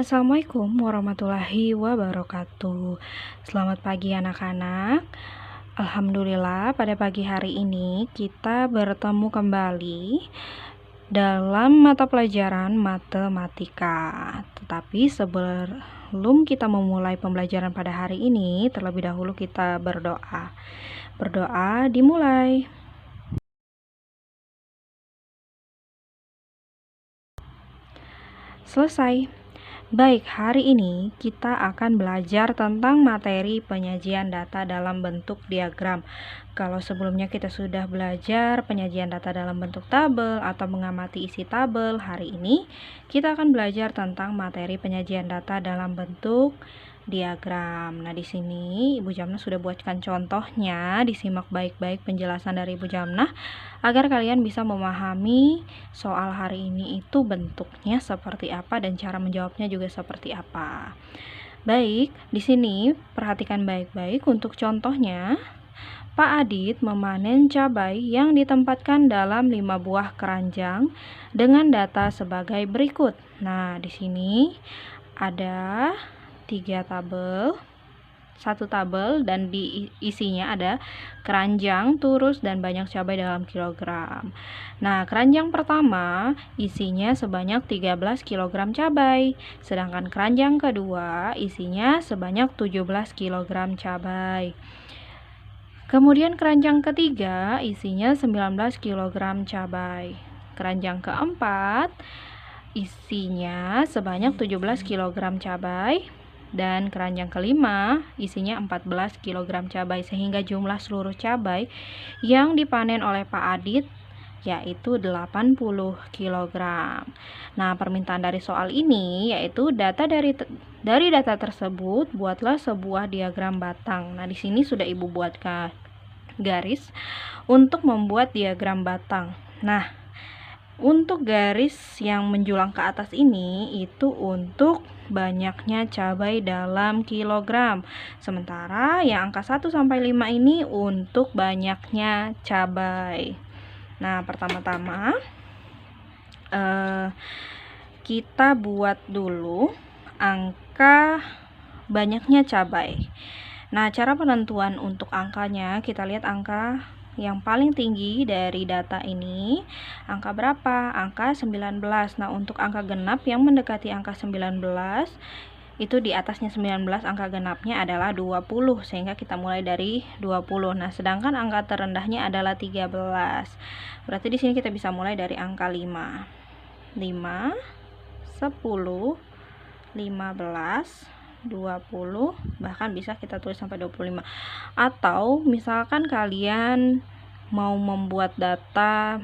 Assalamualaikum warahmatullahi wabarakatuh. Selamat pagi anak-anak. Alhamdulillah pada pagi hari ini kita bertemu kembali dalam mata pelajaran matematika. Tetapi sebelum kita memulai pembelajaran pada hari ini, terlebih dahulu kita berdoa. Berdoa dimulai. Selesai. Baik, hari ini kita akan belajar tentang materi penyajian data dalam bentuk diagram. Kalau sebelumnya kita sudah belajar penyajian data dalam bentuk tabel atau mengamati isi tabel, hari ini kita akan belajar tentang materi penyajian data dalam bentuk diagram. Nah, di sini Ibu Jamnah sudah buatkan contohnya, disimak baik-baik penjelasan dari Ibu Jamnah agar kalian bisa memahami soal hari ini itu bentuknya seperti apa dan cara menjawabnya juga seperti apa. Baik, di sini perhatikan baik-baik untuk contohnya. Pak Adit memanen cabai yang ditempatkan dalam 5 buah keranjang dengan data sebagai berikut. Nah, di sini ada 3 tabel, 1 tabel dan di isinya ada keranjang, turus, dan banyak cabai dalam kilogram. Nah, keranjang pertama isinya sebanyak 13 kg cabai, sedangkan keranjang kedua isinya sebanyak 17 kg cabai. Kemudian keranjang ketiga isinya 19 kg cabai. Keranjang keempat isinya sebanyak 17 kg cabai. Dan keranjang kelima isinya 14 kg cabai, sehingga jumlah seluruh cabai yang dipanen oleh Pak Adit yaitu 80 kg. Nah, permintaan dari soal ini yaitu dari data tersebut buatlah sebuah diagram batang. Nah, di sini sudah Ibu buatkan garis untuk membuat diagram batang. Nah, untuk garis yang menjulang ke atas ini itu untuk banyaknya cabai dalam kilogram. Sementara yang angka 1 sampai 5 ini untuk banyaknya cabai. Nah, pertama-tama kita buat dulu angka banyaknya cabai. Nah, cara penentuan untuk angkanya, kita lihat angka yang paling tinggi dari data ini, angka berapa? Angka 19. Nah, untuk angka genap yang mendekati angka 19, itu di atasnya 19 angka genapnya adalah 20, sehingga kita mulai dari 20. Nah, sedangkan angka terendahnya adalah 13. Berarti di sini kita bisa mulai dari angka 5. 5, 10, 15, 20, bahkan bisa kita tulis sampai 25. Atau misalkan kalian mau membuat data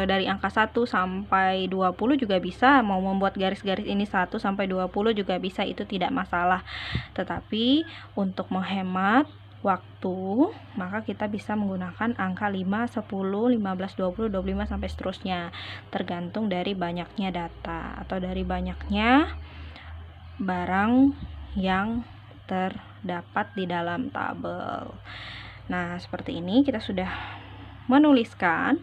dari angka 1 sampai 20 juga bisa, mau membuat garis-garis ini 1 sampai 20 juga bisa, itu tidak masalah. Tetapi untuk menghemat waktu, maka kita bisa menggunakan angka 5, 10, 15, 20, 25 sampai seterusnya, tergantung dari banyaknya data atau dari banyaknya barang yang terdapat di dalam tabel. Nah, seperti ini kita sudah menuliskan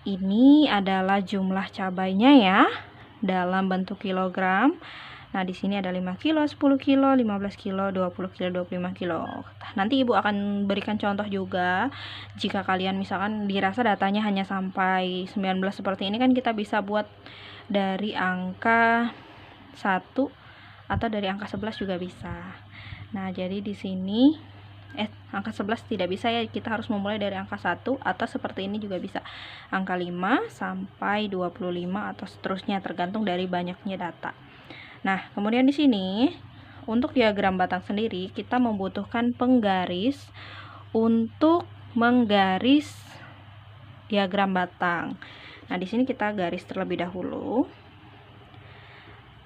ini adalah jumlah cabainya ya dalam bentuk kilogram. Nah, di sini ada 5 kilo, 10 kilo, 15 kilo, 20 kilo, 25 kilo. Nanti Ibu akan berikan contoh juga. Jika kalian misalkan dirasa datanya hanya sampai 19 seperti ini, kan kita bisa buat dari angka 1 atau dari angka 11 juga bisa. Nah, jadi di sini angka 11 tidak bisa ya, kita harus memulai dari angka 1 atau seperti ini juga bisa. Angka 5 sampai 25 atau seterusnya, tergantung dari banyaknya data. Nah, kemudian di sini untuk diagram batang sendiri kita membutuhkan penggaris untuk menggaris diagram batang. Nah, di sini kita garis terlebih dahulu.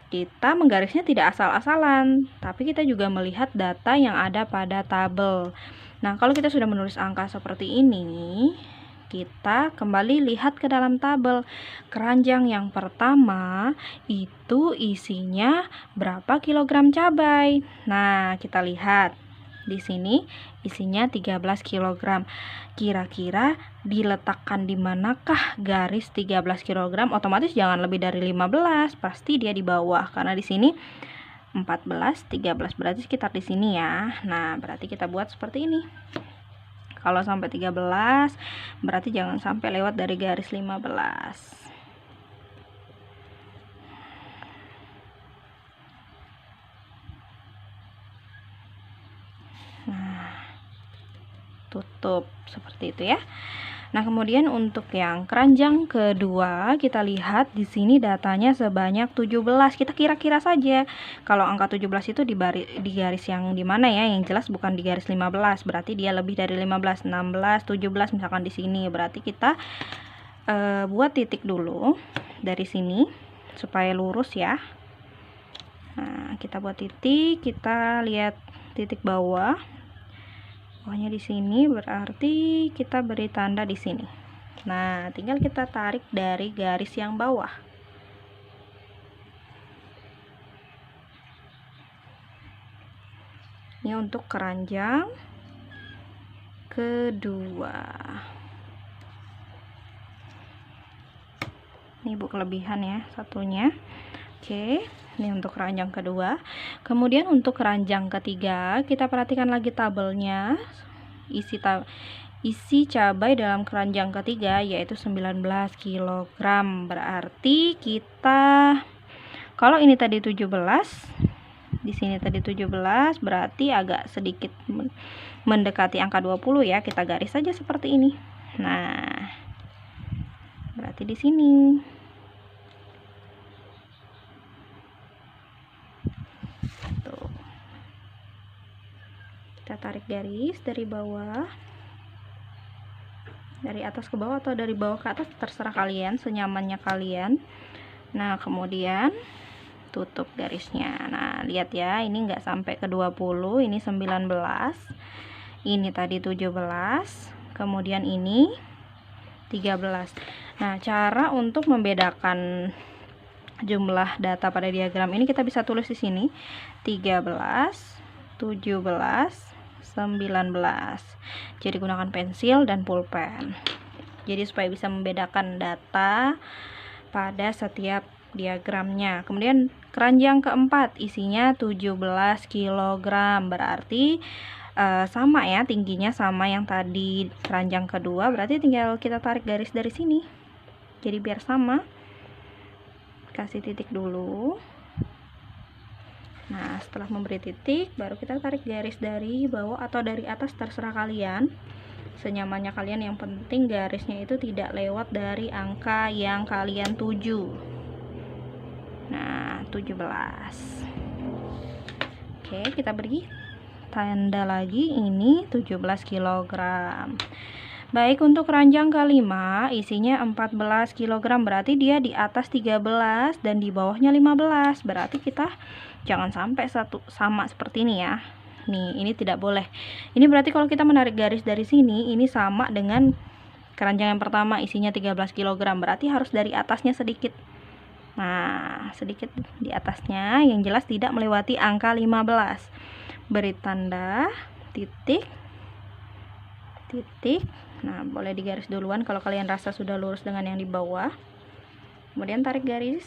Kita menggarisnya tidak asal-asalan, tapi kita juga melihat data yang ada pada tabel. Nah, kalau kita sudah menulis angka seperti ini, kita kembali lihat ke dalam tabel. Keranjang yang pertama itu isinya berapa kilogram cabai. Nah, kita lihat Di sini isinya 13 kg. Kira-kira diletakkan di manakah garis 13 kg? Otomatis jangan lebih dari 15, pasti dia di bawah karena di sini 14, 13 berarti sekitar di sini ya. Nah, berarti kita buat seperti ini. Kalau sampai 13, berarti jangan sampai lewat dari garis 15. Tutup seperti itu ya. Nah, kemudian untuk yang keranjang kedua, kita lihat di sini datanya sebanyak 17. Kita kira-kira saja. Kalau angka 17 itu di garis yang di mana ya? Yang jelas bukan di garis 15. Berarti dia lebih dari 15, 16, 17 misalkan di sini. Berarti kita buat titik dulu dari sini supaya lurus ya. Nah, kita buat titik, kita lihat titik bawah. Pokoknya di sini berarti kita beri tanda di sini. Nah, tinggal kita tarik dari garis yang bawah. Ini untuk keranjang kedua. Ini Bu kelebihan ya satunya. Oke, ini untuk keranjang kedua. Kemudian untuk keranjang ketiga, kita perhatikan lagi tabelnya. Isi cabai dalam keranjang ketiga yaitu 19 kg. Berarti kita, kalau ini tadi 17, di sini tadi 17, berarti agak sedikit mendekati angka 20 ya. Kita garis saja seperti ini. Nah, berarti di sini. Kita tarik garis dari bawah, dari atas ke bawah atau dari bawah ke atas, terserah kalian, senyamannya kalian. Nah, kemudian tutup garisnya. Nah, lihat ya, ini enggak sampai ke 20, ini 19, ini tadi 17, kemudian ini 13. Nah, cara untuk membedakan jumlah data pada diagram ini kita bisa tulis di sini 13, 17, 19. Jadi gunakan pensil dan pulpen. Jadi supaya bisa membedakan data pada setiap diagramnya. Kemudian keranjang keempat isinya 17 kg. Berarti sama ya, tingginya sama yang tadi keranjang kedua. Berarti tinggal kita tarik garis dari sini. Jadi biar sama. Kasih titik dulu. Nah, setelah memberi titik, baru kita tarik garis dari bawah atau dari atas, terserah kalian. Senyamannya kalian, yang penting garisnya itu tidak lewat dari angka yang kalian tuju. Nah, 17. Oke, kita beri tanda lagi, ini 17 kg. Baik, untuk keranjang kelima isinya 14 kg, berarti dia di atas 13 dan di bawahnya 15. Berarti kita jangan sampai sama seperti ini ya. Nih, ini tidak boleh. Ini berarti kalau kita menarik garis dari sini, ini sama dengan keranjang yang pertama isinya 13 kg. Berarti harus dari atasnya sedikit. Nah, sedikit di atasnya, yang jelas tidak melewati angka 15. Beri tanda titik. Nah, boleh digaris duluan kalau kalian rasa sudah lurus dengan yang di bawah. Kemudian tarik garis.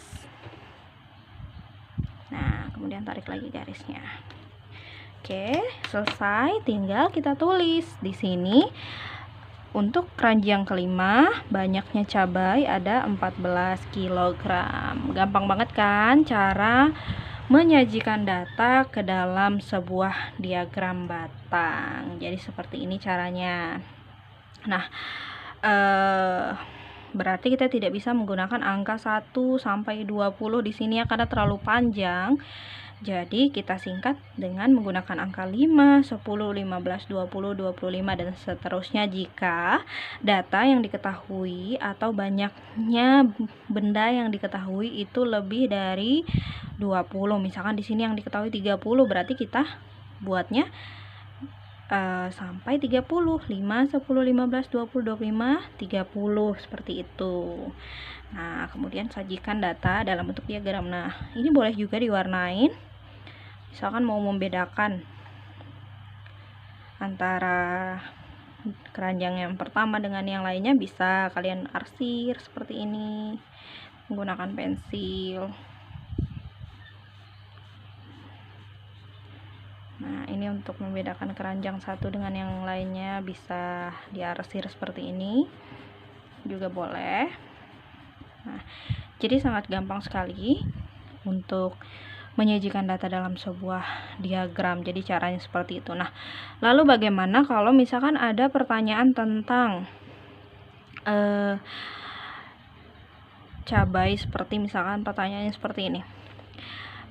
Nah, kemudian tarik lagi garisnya. Oke, selesai. Tinggal kita tulis di sini. Untuk keranjang kelima, banyaknya cabai ada 14 kg. Gampang banget kan cara menyajikan data ke dalam sebuah diagram batang. Jadi seperti ini caranya. Nah, berarti kita tidak bisa menggunakan angka 1 sampai 20 di sini ya, karena terlalu panjang. Jadi kita singkat dengan menggunakan angka 5, 10, 15, 20, 25 dan seterusnya jika data yang diketahui atau banyaknya benda yang diketahui itu lebih dari 20. Misalkan di sini yang diketahui 30, berarti kita buatnya sampai 30, 5, 10, 15, 20, 25, 30 seperti itu. Nah, kemudian sajikan data dalam bentuk diagram. Nah, ini boleh juga diwarnain. Misalkan mau membedakan antara keranjang yang pertama dengan yang lainnya bisa kalian arsir seperti ini menggunakan pensil. Nah, ini untuk membedakan keranjang satu dengan yang lainnya bisa diarsir seperti ini juga boleh. Nah, jadi sangat gampang sekali untuk menyajikan data dalam sebuah diagram. Jadi caranya seperti itu. Nah, lalu bagaimana kalau misalkan ada pertanyaan tentang cabai, seperti misalkan pertanyaannya seperti ini.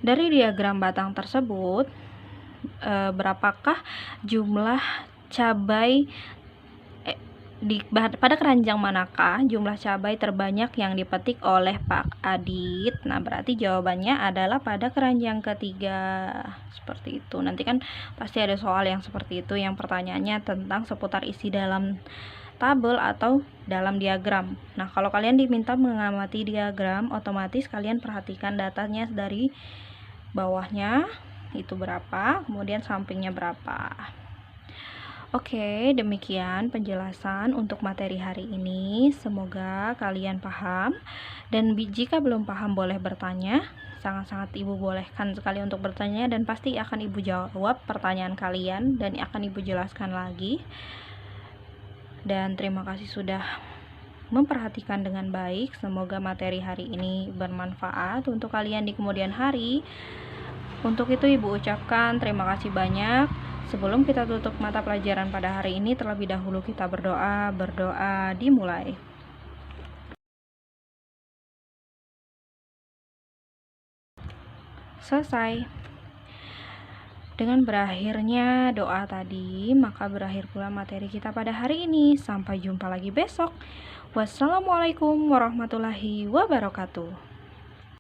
Dari diagram batang tersebut, berapakah jumlah cabai pada keranjang manakah jumlah cabai terbanyak yang dipetik oleh Pak Adit? Nah, berarti jawabannya adalah pada keranjang ketiga. Seperti itu. Nanti kan pasti ada soal yang seperti itu yang pertanyaannya tentang seputar isi dalam tabel atau dalam diagram. Nah, kalau kalian diminta mengamati diagram, otomatis kalian perhatikan datanya dari bawahnya itu berapa, kemudian sampingnya berapa. Oke, demikian penjelasan untuk materi hari ini. Semoga kalian paham. Dan jika belum paham boleh bertanya. Sangat-sangat Ibu bolehkan sekali untuk bertanya dan pasti akan Ibu jawab pertanyaan kalian dan akan Ibu jelaskan lagi. Dan terima kasih sudah memperhatikan dengan baik. Semoga materi hari ini bermanfaat untuk kalian di kemudian hari. Untuk itu Ibu ucapkan terima kasih banyak. Sebelum kita tutup mata pelajaran pada hari ini, terlebih dahulu kita berdoa. Berdoa dimulai. Selesai. Dengan berakhirnya doa tadi, maka berakhir pula materi kita pada hari ini. Sampai jumpa lagi besok. Wassalamualaikum warahmatullahi wabarakatuh.